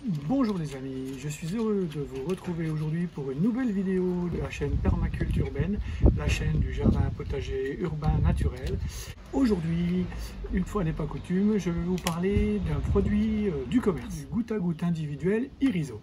Bonjour les amis, je suis heureux de vous retrouver aujourd'hui pour une nouvelle vidéo de la chaîne Permaculture Urbaine, la chaîne du jardin potager urbain naturel. Aujourd'hui, une fois n'est pas coutume, je vais vous parler d'un produit du commerce, du goutte à goutte individuel Iriso.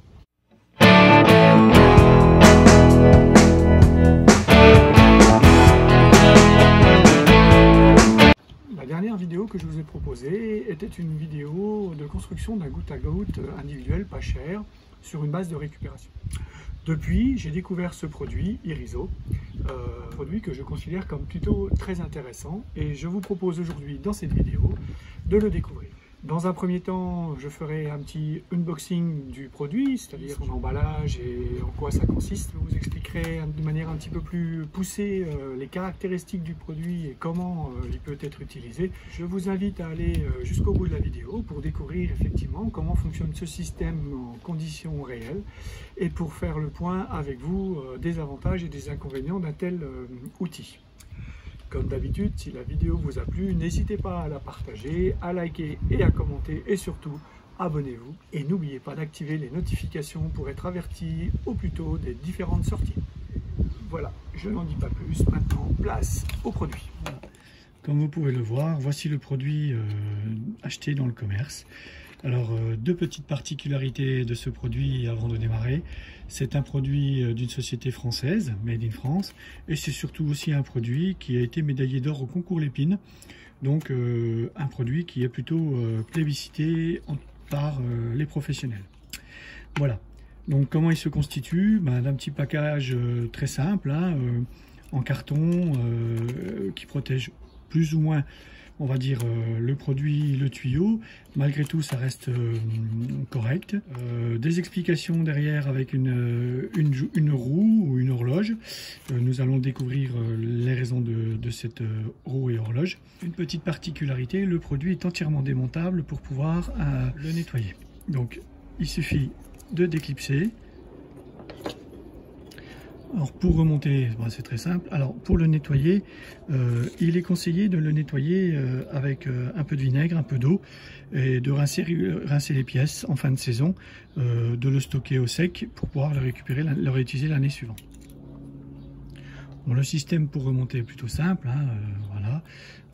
La dernière vidéo que je vous ai proposée était une vidéo de construction d'un goutte à goutte individuel pas cher sur une base de récupération. Depuis, j'ai découvert ce produit, Iriso, produit que je considère comme plutôt très intéressant et je vous propose aujourd'hui dans cette vidéo de le découvrir. Dans un premier temps, je ferai un petit unboxing du produit, c'est-à-dire son emballage et en quoi ça consiste. Je vous expliquerai de manière un petit peu plus poussée les caractéristiques du produit et comment il peut être utilisé. Je vous invite à aller jusqu'au bout de la vidéo pour découvrir effectivement comment fonctionne ce système en conditions réelles et pour faire le point avec vous des avantages et des inconvénients d'un tel outil. Comme d'habitude, si la vidéo vous a plu, n'hésitez pas à la partager, à liker et à commenter et surtout, abonnez-vous. Et n'oubliez pas d'activer les notifications pour être averti au plus tôt des différentes sorties. Voilà, je n'en dis pas plus, maintenant place au produit. Voilà. Comme vous pouvez le voir, voici le produit acheté dans le commerce. Alors, deux petites particularités de ce produit avant de démarrer. C'est un produit d'une société française, Made in France, et c'est surtout aussi un produit qui a été médaillé d'or au concours Lépine. Donc, un produit qui est plutôt plébiscité par les professionnels. Voilà. Donc, comment il se constitue? D'un petit package très simple, en carton, qui protège plus ou moins, on va dire, le produit, le tuyau. Malgré tout, ça reste correct. Des explications derrière avec une roue ou une horloge. Nous allons découvrir les raisons de cette roue et horloge. Une petite particularité, le produit est entièrement démontable pour pouvoir le nettoyer. Donc, il suffit de déclipser. Alors pour remonter, c'est très simple. Alors pour le nettoyer, il est conseillé de le nettoyer avec un peu de vinaigre, un peu d'eau, et de rincer les pièces en fin de saison, de le stocker au sec pour pouvoir le récupérer, le réutiliser l'année suivante. Bon, le système pour remonter est plutôt simple, voilà,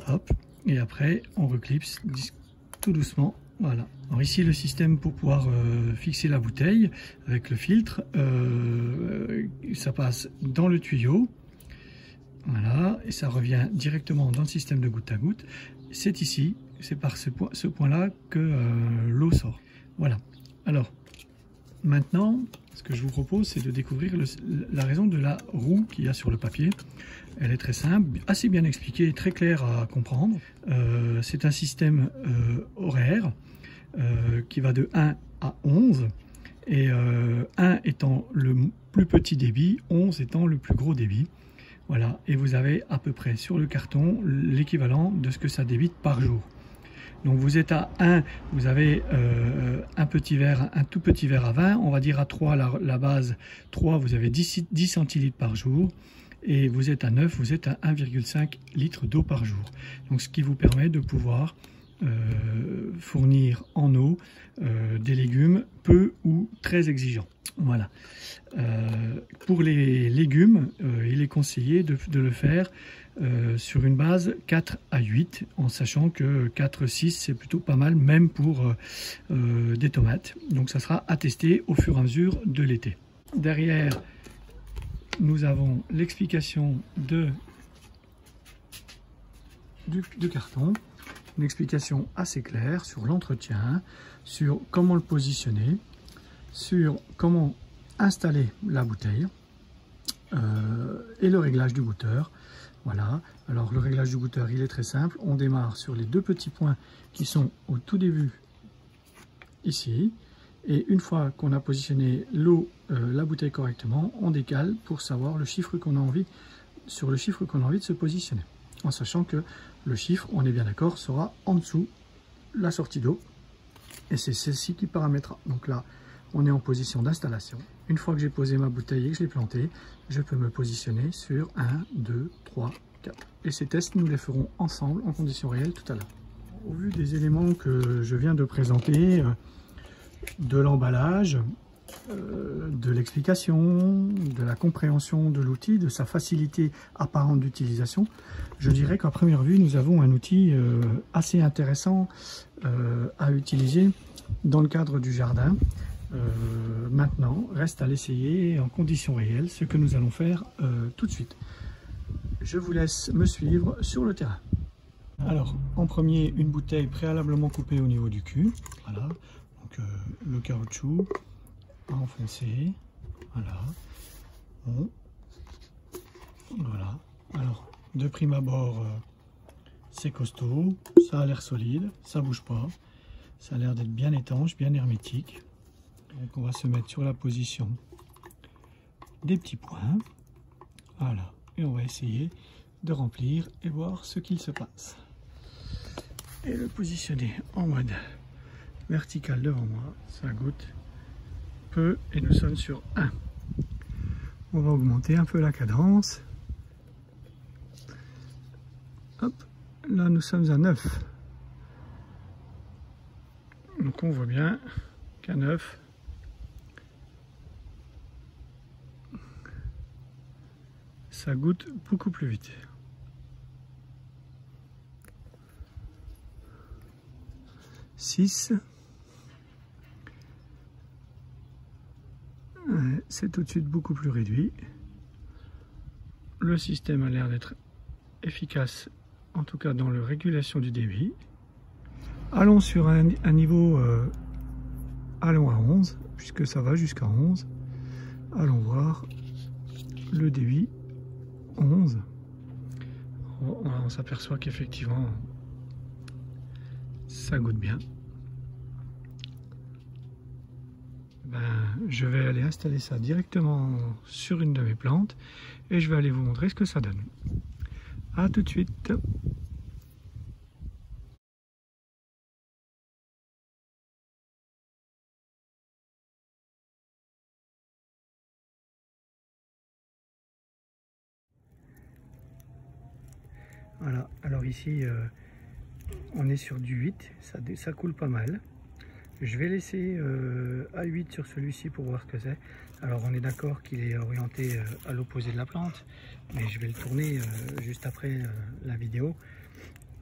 hop, et après on reclipse tout doucement. Voilà. Alors ici le système pour pouvoir fixer la bouteille avec le filtre, ça passe dans le tuyau, voilà, et ça revient directement dans le système de goutte à goutte. C'est ici, c'est par ce point-là que l'eau sort. Voilà. Alors maintenant, ce que je vous propose, c'est de découvrir la raison de la roue qu'il y a sur le papier. Elle est très simple, assez bien expliquée, très claire à comprendre. C'est un système horaire qui va de 1 à 11, et 1 étant le plus petit débit, 11 étant le plus gros débit. Voilà, et vous avez à peu près sur le carton l'équivalent de ce que ça débite par jour. Donc vous êtes à 1, vous avez un tout petit verre à 20, on va dire à 3 la base, 3 vous avez 10 centilitres par jour, et vous êtes à 9, vous êtes à 1,5 litre d'eau par jour. Donc ce qui vous permet de pouvoir fournir en eau des légumes peu ou très exigeants. Voilà. Pour les légumes, il est conseillé de le faire sur une base 4 à 8, en sachant que 4-6 c'est plutôt pas mal, même pour des tomates. Donc ça sera à tester au fur et à mesure de l'été. Derrière, nous avons l'explication du carton. Une explication assez claire sur l'entretien, sur comment le positionner, sur comment installer la bouteille et le réglage du goutteur. Voilà, alors le réglage du goutteur, il est très simple. On démarre sur les deux petits points qui sont au tout début, ici. Et une fois qu'on a positionné la bouteille correctement, on décale pour savoir le chiffre qu'on a envie, sur le chiffre qu'on a envie de se positionner. En sachant que le chiffre, on est bien d'accord, sera en dessous la sortie d'eau. Et c'est celle-ci qui paramétrera. Donc là, on est en position d'installation. Une fois que j'ai posé ma bouteille et que je l'ai plantée, je peux me positionner sur 1, 2, 3, 4. Et ces tests, nous les ferons ensemble en conditions réelles tout à l'heure. Au vu des éléments que je viens de présenter, de l'emballage, de l'explication, de la compréhension de l'outil, de sa facilité apparente d'utilisation, je dirais qu'à première vue, nous avons un outil assez intéressant à utiliser dans le cadre du jardin. Maintenant, reste à l'essayer en conditions réelles, ce que nous allons faire tout de suite. Je vous laisse me suivre sur le terrain. Alors, en premier, une bouteille préalablement coupée au niveau du cul. Voilà, donc le caoutchouc à enfoncer. Voilà. Bon. Voilà. Alors, de prime abord, c'est costaud, ça a l'air solide, ça bouge pas. Ça a l'air d'être bien étanche, bien hermétique. Donc, on va se mettre sur la position des petits points. Voilà. Et on va essayer de remplir et voir ce qu'il se passe. Et le positionner en mode vertical devant moi, ça goutte peu et nous sommes sur 1. On va augmenter un peu la cadence. Hop, là nous sommes à 9. Donc on voit bien qu'à 9, ça goutte beaucoup plus vite. C'est tout de suite beaucoup plus réduit. Le système a l'air d'être efficace, en tout cas dans la régulation du débit. Allons sur un niveau, allons à 11, puisque ça va jusqu'à 11. Allons voir le débit 11. On s'aperçoit qu'effectivement, ça goûte bien. Je vais aller installer ça directement sur une de mes plantes et je vais aller vous montrer ce que ça donne. A tout de suite. Voilà, alors ici on est sur du 8, ça coule pas mal. Je vais laisser à 8 sur celui-ci pour voir ce que c'est. Alors on est d'accord qu'il est orienté à l'opposé de la plante, mais je vais le tourner juste après la vidéo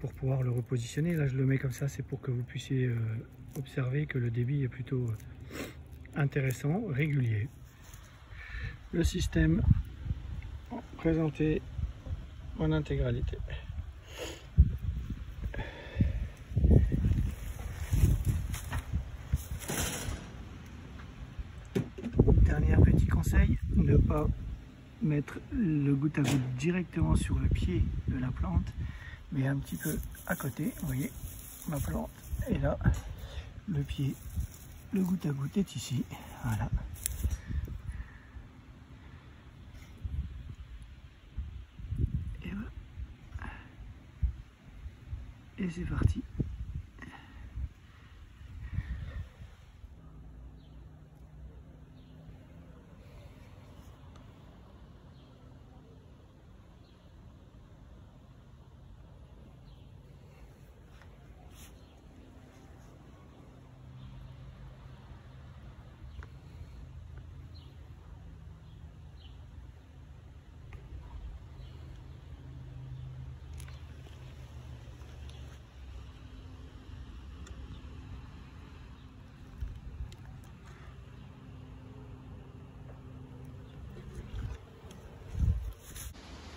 pour pouvoir le repositionner. Là je le mets comme ça, c'est pour que vous puissiez observer que le débit est plutôt intéressant, régulier. Le système présenté en intégralité. Dernier petit conseil, ne pas mettre le goutte à goutte directement sur le pied de la plante, mais un petit peu à côté. Vous voyez, ma plante est là, le pied, le goutte à goutte est ici, voilà. Et voilà. Et c'est parti.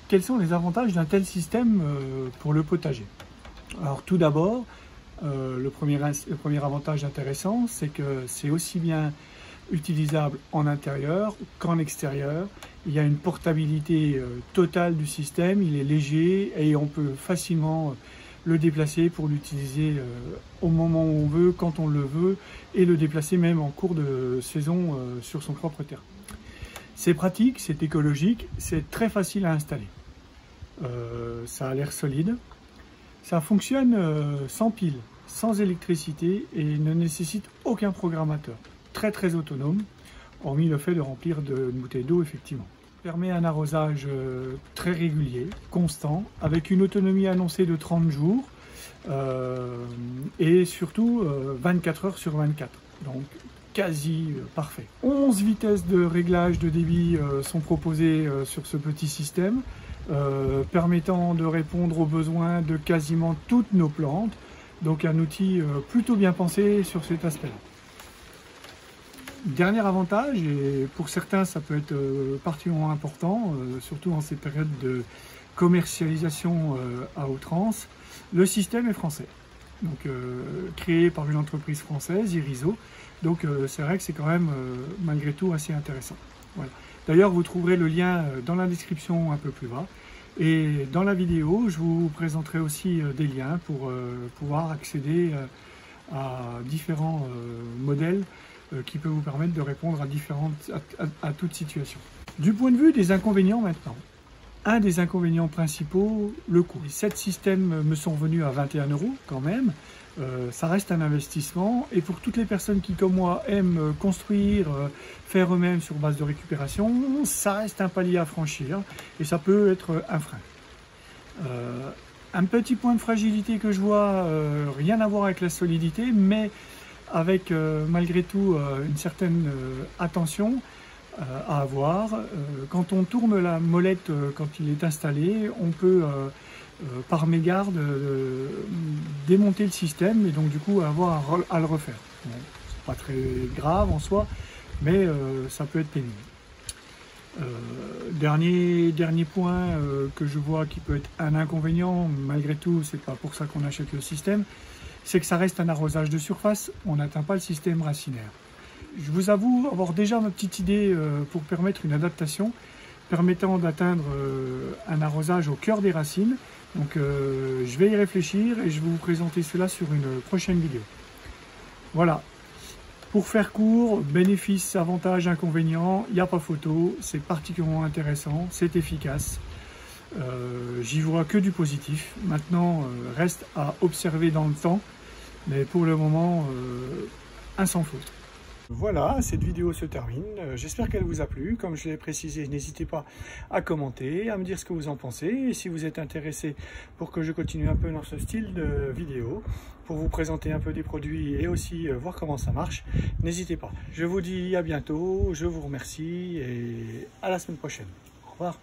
Quels sont les avantages d'un tel système pour le potager? Alors tout d'abord, le premier avantage intéressant, c'est que c'est aussi bien utilisable en intérieur qu'en extérieur. Il y a une portabilité totale du système, il est léger et on peut facilement le déplacer pour l'utiliser au moment où on veut, quand on le veut, et le déplacer même en cours de saison sur son propre terrain. C'est pratique, c'est écologique, c'est très facile à installer. Ça a l'air solide. Ça fonctionne sans pile, sans électricité et ne nécessite aucun programmateur. Très très autonome, hormis le fait de remplir une bouteille d'eau effectivement. Permet un arrosage très régulier, constant, avec une autonomie annoncée de 30 jours et surtout 24 heures sur 24. Donc quasi parfait. 11 vitesses de réglage de débit sont proposées sur ce petit système, permettant de répondre aux besoins de quasiment toutes nos plantes. Donc un outil plutôt bien pensé sur cet aspect-là. Dernier avantage, et pour certains ça peut être particulièrement important, surtout en ces périodes de commercialisation à outrance, le système est français. Donc créé par une entreprise française, Iriso. Donc c'est vrai que c'est quand même malgré tout assez intéressant. Voilà. D'ailleurs vous trouverez le lien dans la description un peu plus bas. Et dans la vidéo, je vous présenterai aussi des liens pour pouvoir accéder à différents modèles qui peuvent vous permettre de répondre à toute situation. Du point de vue des inconvénients maintenant, un des inconvénients principaux, le coût. Les 7 systèmes me sont venus à 21 € quand même. Ça reste un investissement et pour toutes les personnes qui comme moi aiment construire, faire eux-mêmes sur base de récupération, ça reste un palier à franchir et ça peut être un frein. Un petit point de fragilité que je vois, rien à voir avec la solidité, mais avec malgré tout une certaine attention à avoir. Quand on tourne la molette, quand il est installé, on peut par mégarde démonter le système et donc du coup avoir à le refaire. Bon, c'est pas très grave en soi, mais ça peut être pénible. Dernier point que je vois qui peut être un inconvénient, malgré tout c'est pas pour ça qu'on achète le système, c'est que ça reste un arrosage de surface, on n'atteint pas le système racinaire. Je vous avoue avoir déjà ma petite idée pour permettre une adaptation permettant d'atteindre un arrosage au cœur des racines. Donc je vais y réfléchir et je vais vous présenter cela sur une prochaine vidéo. Voilà. Pour faire court, bénéfices, avantages, inconvénients, il n'y a pas photo, c'est particulièrement intéressant, c'est efficace. J'y vois que du positif. Maintenant, reste à observer dans le temps, mais pour le moment, un sans faute. Voilà, cette vidéo se termine. J'espère qu'elle vous a plu. Comme je l'ai précisé, n'hésitez pas à commenter, à me dire ce que vous en pensez. Et si vous êtes intéressé pour que je continue un peu dans ce style de vidéo, pour vous présenter un peu des produits et aussi voir comment ça marche, n'hésitez pas. Je vous dis à bientôt, je vous remercie et à la semaine prochaine. Au revoir.